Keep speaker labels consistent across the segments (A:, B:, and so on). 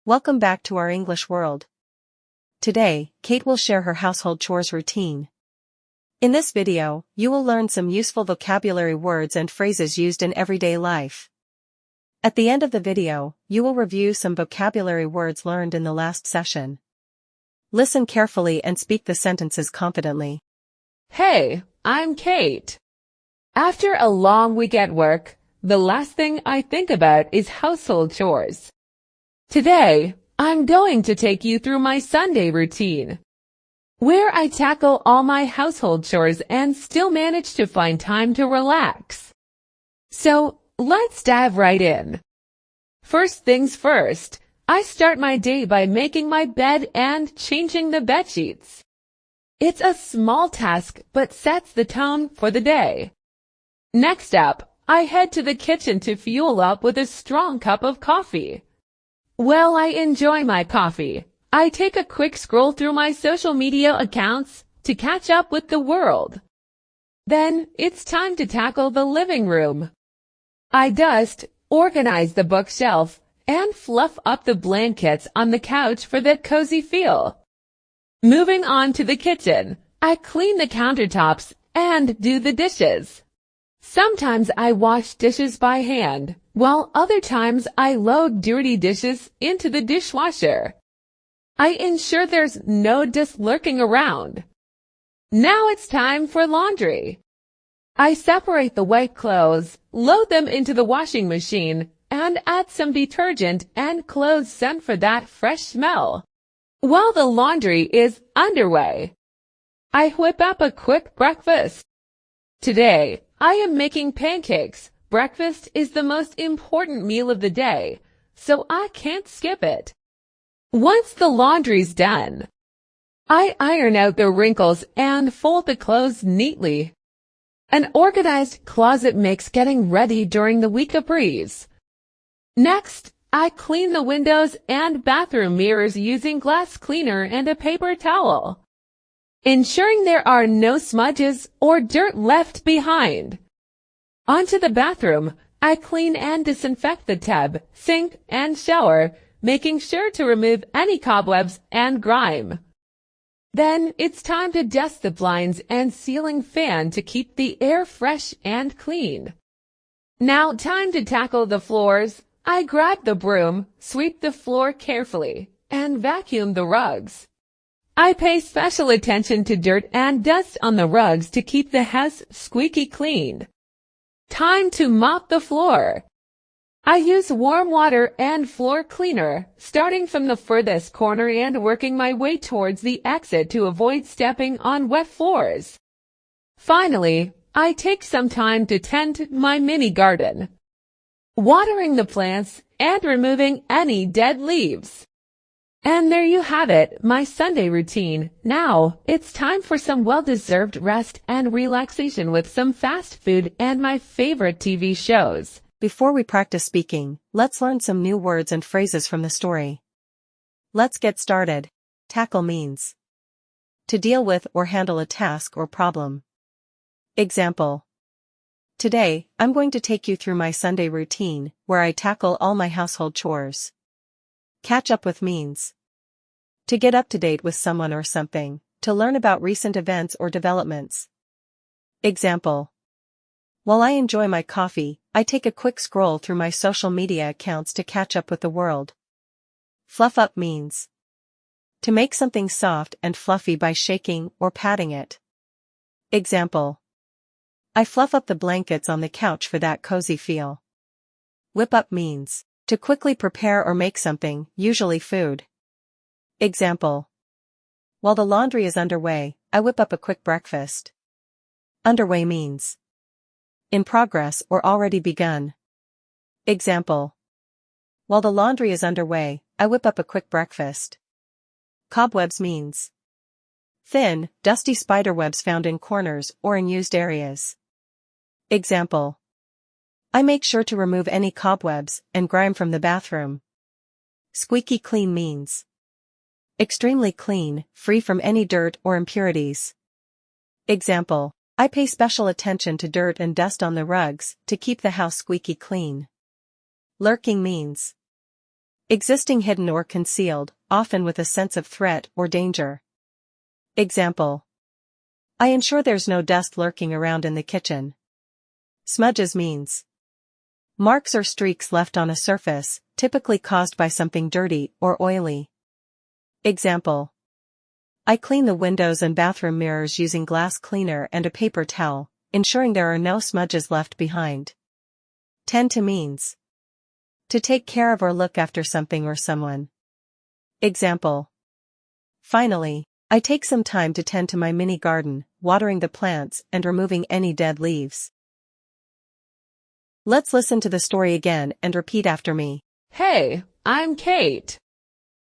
A: Welcome back to our English world. Today, Kate will share her household chores routine. In this video, you will learn some useful vocabulary words and phrases used in everyday life. At the end of the video, you will review some vocabulary words learned in the last session. Listen carefully and speak the sentences confidently.
B: Hey, I'm Kate. After a long week at work, the last thing I think about is household chores. Today, I'm going to take you through my Sunday routine, where I tackle all my household chores and still manage to find time to relax. So, let's dive right in. First things first, I start my day by making my bed and changing the bedsheets. It's a small task but sets the tone for the day. Next up, I head to the kitchen to fuel up with a strong cup of coffee. While I enjoy my coffee, I take a quick scroll through my social media accounts to catch up with the world. Then, it's time to tackle the living room. I dust, organize the bookshelf, and fluff up the blankets on the couch for that cozy feel. Moving on to the kitchen, I clean the countertops and do the dishes. Sometimes I wash dishes by hand, while other times I load dirty dishes into the dishwasher. I ensure there's no dust lurking around. Now it's time for laundry. I separate the wet clothes, load them into the washing machine, and add some detergent and clothes scent for that fresh smell. While the laundry is underway, I whip up a quick breakfast. Today, I am making pancakes. Breakfast is the most important meal of the day, so I can't skip it. Once the laundry's done, I iron out the wrinkles and fold the clothes neatly. An organized closet makes getting ready during the week a breeze. Next, I clean the windows and bathroom mirrors using glass cleaner and a paper towel, ensuring there are no smudges or dirt left behind. Onto the bathroom, I clean and disinfect the tub, sink, and shower, making sure to remove any cobwebs and grime. Then it's time to dust the blinds and ceiling fan to keep the air fresh and clean. Now time to tackle the floors. I grab the broom, sweep the floor carefully, and vacuum the rugs. I pay special attention to dirt and dust on the rugs to keep the house squeaky clean. Time to mop the floor. I use warm water and floor cleaner, starting from the furthest corner and working my way towards the exit to avoid stepping on wet floors. Finally, I take some time to tend my mini garden, watering the plants and removing any dead leaves. And there you have it, my Sunday routine. Now, it's time for some well-deserved rest and relaxation with some fast food and my favorite TV shows.
A: Before we practice speaking, let's learn some new words and phrases from the story. Let's get started. Tackle means to deal with or handle a task or problem. Example: today, I'm going to take you through my Sunday routine, where I tackle all my household chores. Catch up with means to get up to date with someone or something, to learn about recent events or developments. Example: while I enjoy my coffee, I take a quick scroll through my social media accounts to catch up with the world. Fluff up means to make something soft and fluffy by shaking or patting it. Example: I fluff up the blankets on the couch for that cozy feel. Whip up means to quickly prepare or make something, usually food. Example: while the laundry is underway, I whip up a quick breakfast. Underway means in progress or already begun. Example: while the laundry is underway, I whip up a quick breakfast. Cobwebs means thin, dusty spider webs found in corners or in used areas. Example: I make sure to remove any cobwebs and grime from the bathroom. Squeaky clean means extremely clean, free from any dirt or impurities. Example: I pay special attention to dirt and dust on the rugs to keep the house squeaky clean. Lurking means Existing hidden or concealed, often with a sense of threat or danger. Example. I ensure there's no dust lurking around in the kitchen. Smudges means marks or streaks left on a surface, typically caused by something dirty or oily. Example. I clean the windows and bathroom mirrors using glass cleaner and a paper towel, ensuring there are no smudges left behind. Tend to means to take care of or look after something or someone. Example. Finally, I take some time to tend to my mini garden, watering the plants and removing any dead leaves. Let's listen to the story again and repeat after me.
B: Hey, I'm Kate.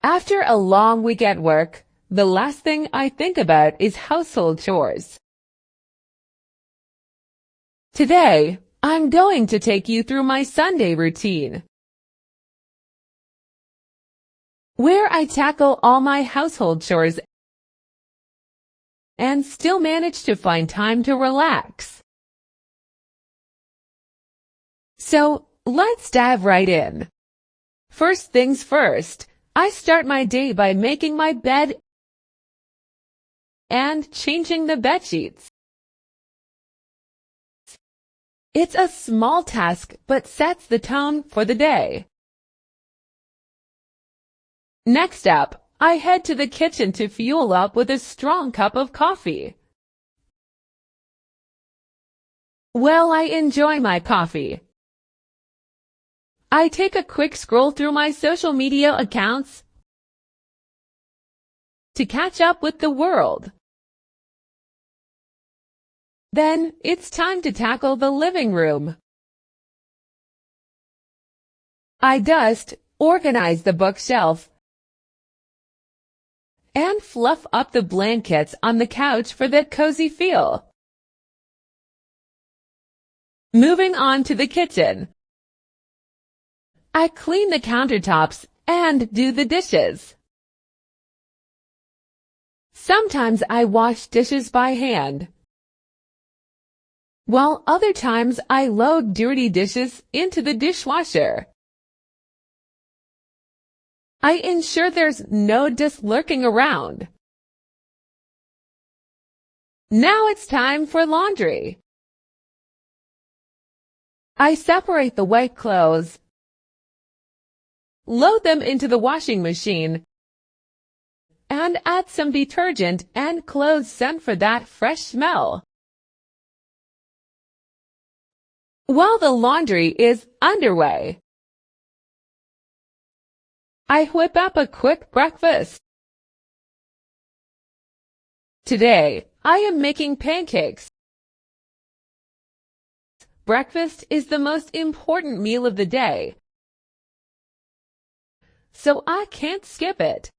B: After a long week at work, the last thing I think about is household chores. Today, I'm going to take you through my Sunday routine, where I tackle all my household chores and still manage to find time to relax. So, let's dive right in. First things first, I start my day by making my bed and changing the bedsheets. It's a small task but sets the tone for the day. Next up, I head to the kitchen to fuel up with a strong cup of coffee. While I enjoy my coffee, I take a quick scroll through my social media accounts to catch up with the world. Then, it's time to tackle the living room. I dust, organize the bookshelf, and fluff up the blankets on the couch for that cozy feel. Moving on to the kitchen, I clean the countertops and do the dishes. Sometimes I wash dishes by hand, while other times I load dirty dishes into the dishwasher. I ensure there's no dust lurking around. Now it's time for laundry. I separate the wet clothes, load them into the washing machine, and add some detergent and clothes scent for that fresh smell. While the laundry is underway, I whip up a quick breakfast. Today, I am making pancakes. Breakfast is the most important meal of the day, so I can't skip it.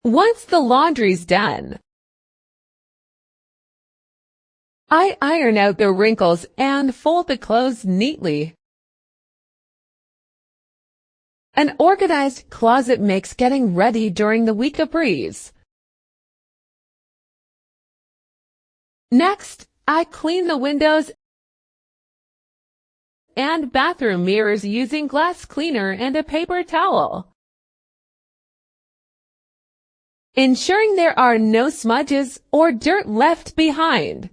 B: Once the laundry's done, I iron out the wrinkles and fold the clothes neatly. An organized closet makes getting ready during the week a breeze. Next, I clean the windows and bathroom mirrors using glass cleaner and a paper towel, ensuring there are no smudges or dirt left behind.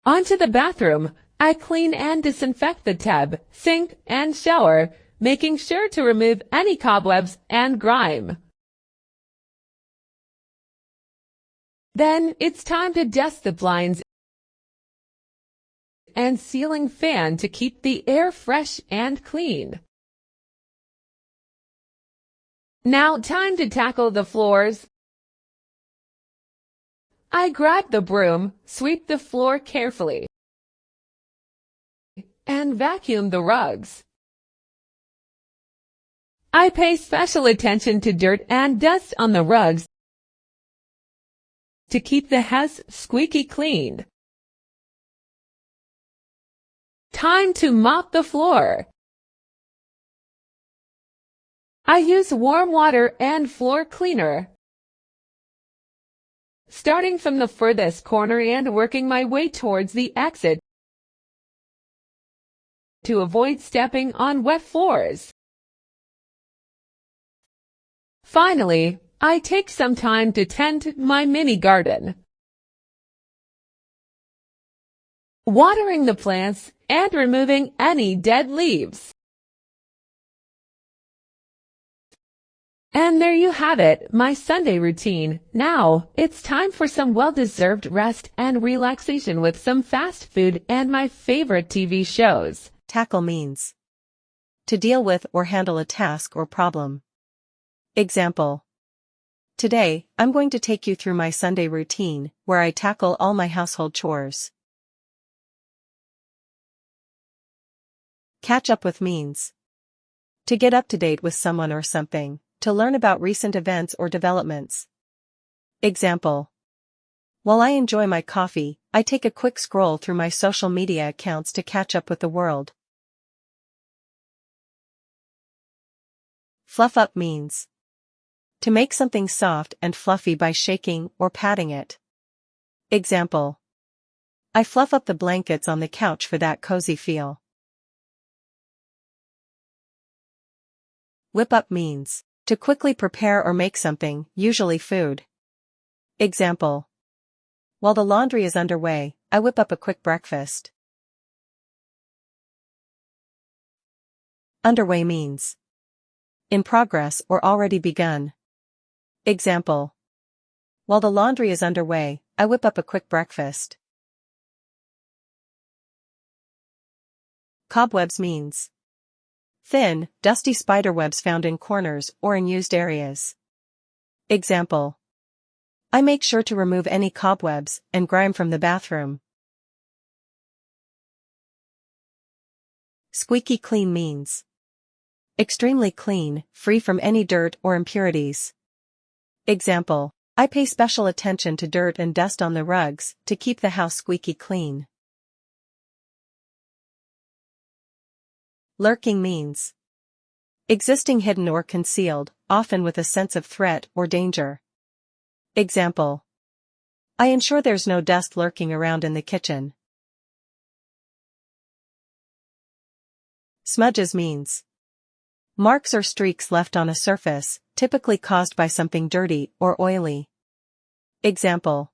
B: Onto the bathroom, I clean and disinfect the tub, sink, and shower, making sure to remove any cobwebs and grime. Then it's time to dust the blinds and ceiling fan to keep the air fresh and clean. Now time to tackle the floors. I grab the broom, sweep the floor carefully, and vacuum the rugs. I pay special attention to dirt and dust on the rugs to keep the house squeaky clean. Time to mop the floor. I use warm water and floor cleaner, starting from the furthest corner and working my way towards the exit to avoid stepping on wet floors. Finally, I take some time to tend my mini garden, watering the plants and removing any dead leaves. And there you have it, my Sunday routine. Now, it's time for some well-deserved rest and relaxation with some fast food and my favorite TV shows.
A: Tackle means to deal with or handle a task or problem. Example: today, I'm going to take you through my Sunday routine, where I tackle all my household chores. Catch up with means to get up to date with someone or something, to learn about recent events or developments. Example: while I enjoy my coffee, I take a quick scroll through my social media accounts to catch up with the world. Fluff up means to make something soft and fluffy by shaking or patting it. Example: I fluff up the blankets on the couch for that cozy feel. Whip up means to quickly prepare or make something, usually food. Example: while the laundry is underway, I whip up a quick breakfast. Underway means in progress or already begun. Example: while the laundry is underway, I whip up a quick breakfast. Cobwebs means thin, dusty spiderwebs found in corners or in used areas. Example: I make sure to remove any cobwebs and grime from the bathroom. Squeaky clean means extremely clean, free from any dirt or impurities. Example: I pay special attention to dirt and dust on the rugs to keep the house squeaky clean. Lurking means existing hidden or concealed, often with a sense of threat or danger. Example: I ensure there's no dust lurking around in the kitchen. Smudges means marks or streaks left on a surface, typically caused by something dirty or oily. Example: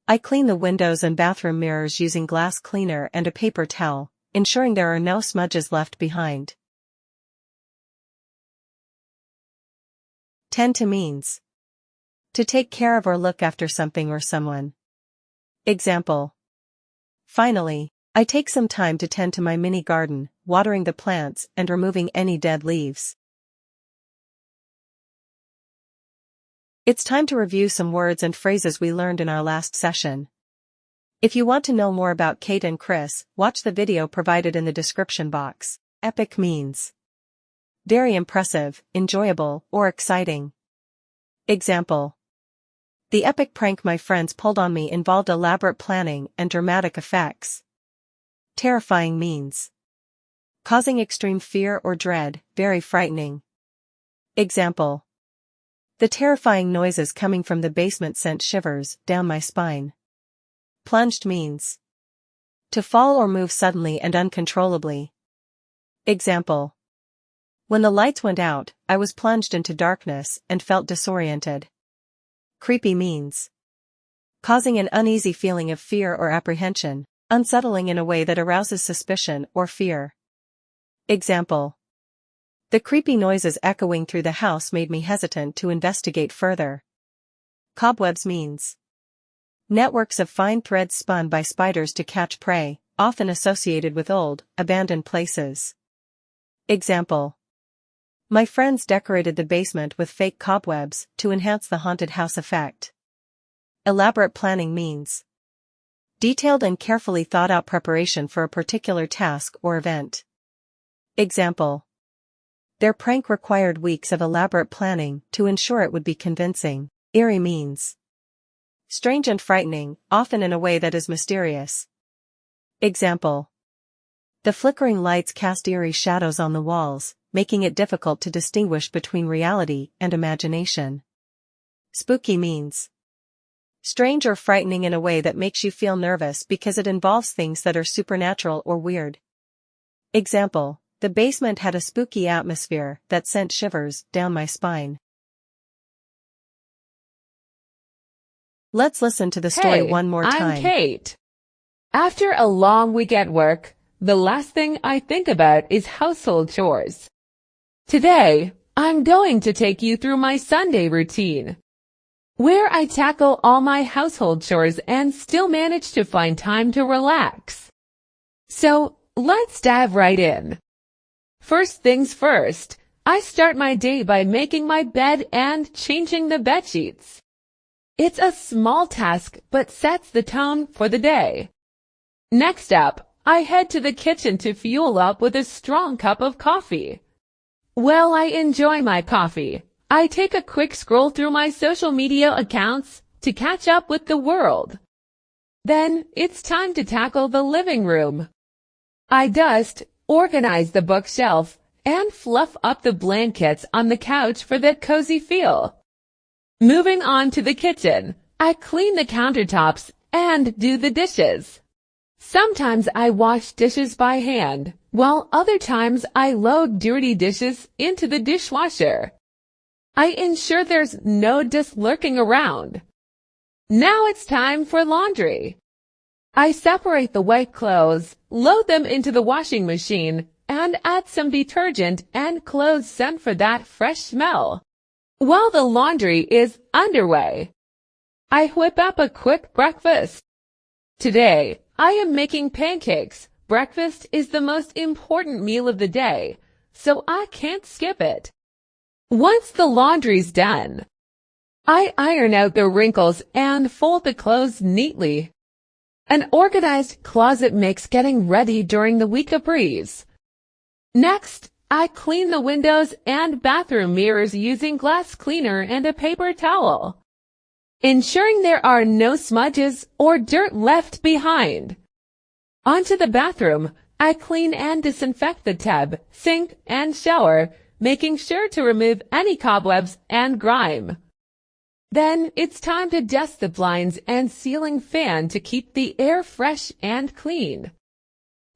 A: I clean the windows and bathroom mirrors using glass cleaner and a paper towel, ensuring there are no smudges left behind. Tend to means to take care of or look after something or someone. Example: finally, I take some time to tend to my mini garden, watering the plants and removing any dead leaves. It's time to review some words and phrases we learned in our last session. If you want to know more about Kate and Chris, watch the video provided in the description box. Epic means very impressive, enjoyable, or exciting. Example: the epic prank my friends pulled on me involved elaborate planning and dramatic effects. Terrifying means causing extreme fear or dread, very frightening. Example: the terrifying noises coming from the basement sent shivers down my spine. Plunged means to fall or move suddenly and uncontrollably. Example: when the lights went out, I was plunged into darkness and felt disoriented. Creepy means causing an uneasy feeling of fear or apprehension, unsettling in a way that arouses suspicion or fear. Example: the creepy noises echoing through the house made me hesitant to investigate further. Cobwebs means networks of fine threads spun by spiders to catch prey, often associated with old, abandoned places. Example: my friends decorated the basement with fake cobwebs to enhance the haunted house effect. Elaborate planning means detailed and carefully thought out preparation for a particular task or event. Example: their prank required weeks of elaborate planning to ensure it would be convincing. Eerie means strange and frightening, often in a way that is mysterious. Example: the flickering lights cast eerie shadows on the walls, making it difficult to distinguish between reality and imagination. Spooky means strange or frightening in a way that makes you feel nervous because it involves things that are supernatural or weird. Example, the basement had a spooky atmosphere that sent shivers down my spine. Let's listen to the story
B: Hey,
A: one more
B: I'm
A: time.
B: Kate. After a long week at work, the last thing I think about is household chores. Today, I'm going to take you through my Sunday routine, where I tackle all my household chores and still manage to find time to relax. So, let's dive right in. First things first, I start my day by making my bed and changing the bedsheets. It's a small task but sets the tone for the day. Next up, I head to the kitchen to fuel up with a strong cup of coffee. While I enjoy my coffee, I take a quick scroll through my social media accounts to catch up with the world. Then, it's time to tackle the living room. I dust, organize the bookshelf, and fluff up the blankets on the couch for that cozy feel. Moving on to the kitchen, I clean the countertops and do the dishes. Sometimes I wash dishes by hand, while other times I load dirty dishes into the dishwasher. I ensure there's no dust lurking around. Now it's time for laundry. I separate the wet clothes, load them into the washing machine, and add some detergent and clothes scent for that fresh smell. While the laundry is underway, I whip up a quick breakfast. Today, I am making pancakes. Breakfast is the most important meal of the day, so I can't skip it. Once the laundry's done, I iron out the wrinkles and fold the clothes neatly. An organized closet makes getting ready during the week a breeze. Next, I clean the windows and bathroom mirrors using glass cleaner and a paper towel, ensuring there are no smudges or dirt left behind. Onto the bathroom, I clean and disinfect the tub, sink, and shower, making sure to remove any cobwebs and grime. Then it's time to dust the blinds and ceiling fan to keep the air fresh and clean.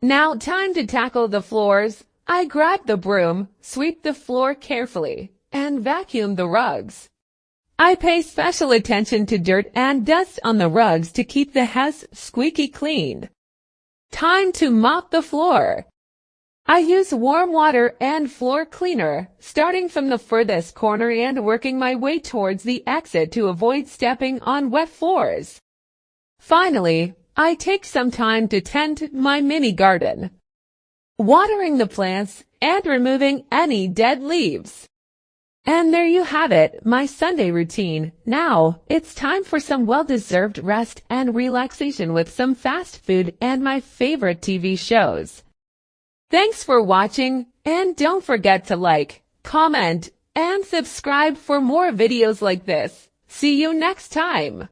B: Now time to tackle the floors. I grab the broom, sweep the floor carefully, and vacuum the rugs. I pay special attention to dirt and dust on the rugs to keep the house squeaky clean. Time to mop the floor. I use warm water and floor cleaner, starting from the furthest corner and working my way towards the exit to avoid stepping on wet floors. Finally, I take some time to tend my mini garden, watering the plants and removing any dead leaves. And there you have it, my Sunday routine. Now, it's time for some well-deserved rest and relaxation with some fast food and my favorite TV shows. Thanks for watching, and don't forget to like, comment, and subscribe for more videos like this. See you next time.